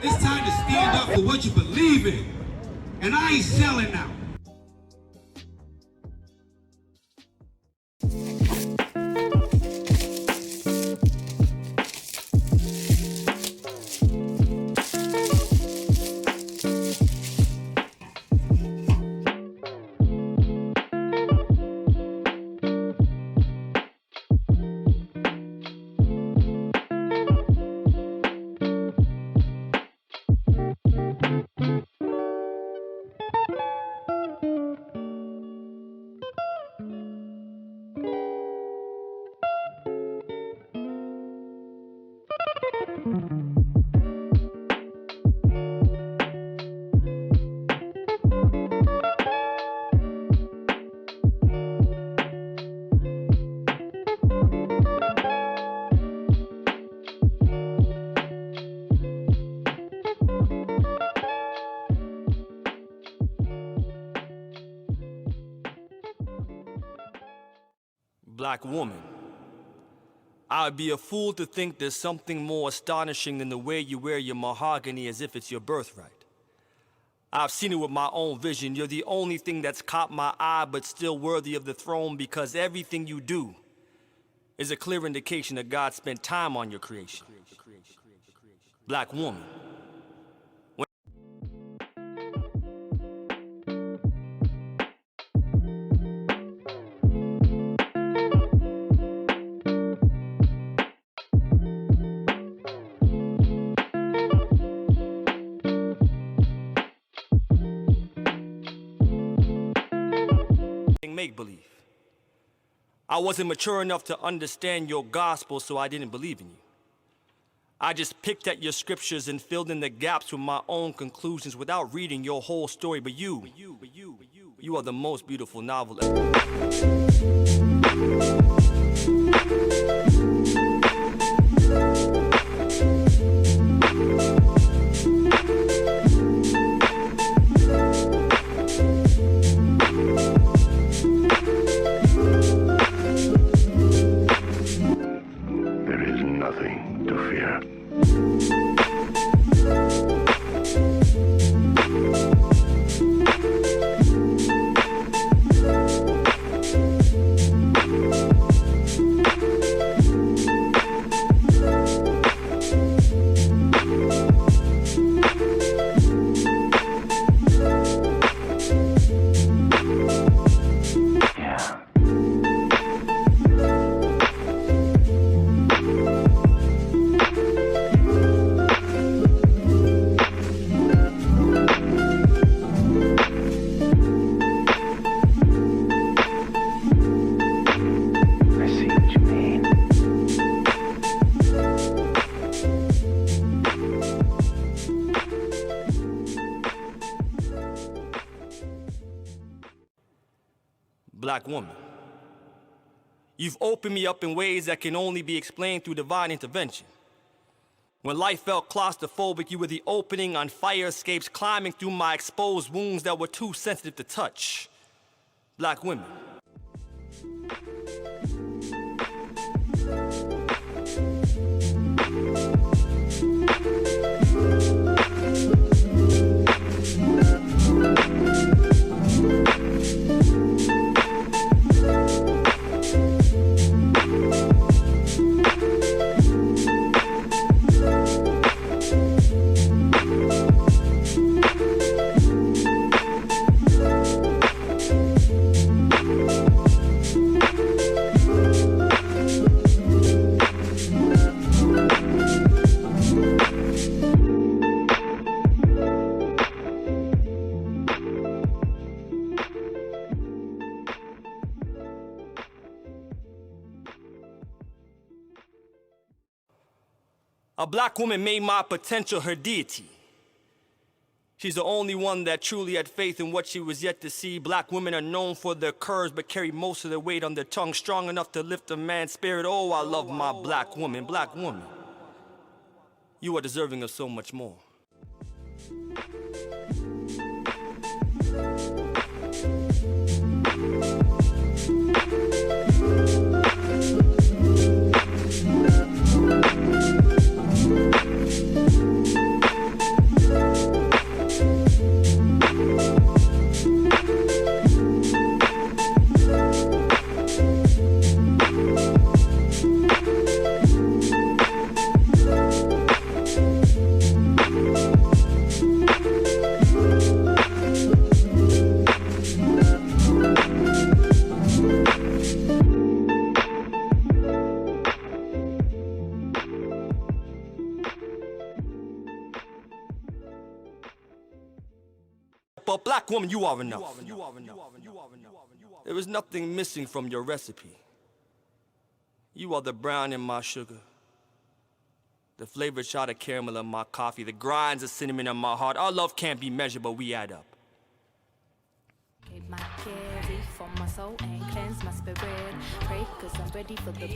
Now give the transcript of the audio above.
It's time to stand up for what you believe in. And I ain't selling now. Black woman. I'd be a fool to think there's something more astonishing than the way you wear your mahogany as if it's your birthright. I've seen it with my own vision. You're the only thing that's caught my eye but still worthy of the throne, because everything you do is a clear indication that God spent time on your creation. Black woman. Make-believe. I wasn't mature enough to understand your gospel, so I didn't believe in you. I just picked at your scriptures and filled in the gaps with my own conclusions without reading your whole story. But you are the most beautiful novel ever. Black woman. You've opened me up in ways that can only be explained through divine intervention. When life felt claustrophobic, you were the opening on fire escapes, climbing through my exposed wounds that were too sensitive to touch. Black women. A black woman made my potential her deity. She's the only one that truly had faith in what she was yet to see. Black women are known for their curves, but carry most of their weight on their tongue, strong enough to lift a man's spirit. Oh, I love my black woman. Black woman, you are deserving of so much more. but black woman, you are enough. There is nothing missing from your recipe. You are the brown in my sugar, the flavored shot of caramel in my coffee, the grinds of cinnamon in my heart. Our love can't be measured, but we add up. My carry for my soul and cleanse my spirit. Pray 'cause I'm ready for the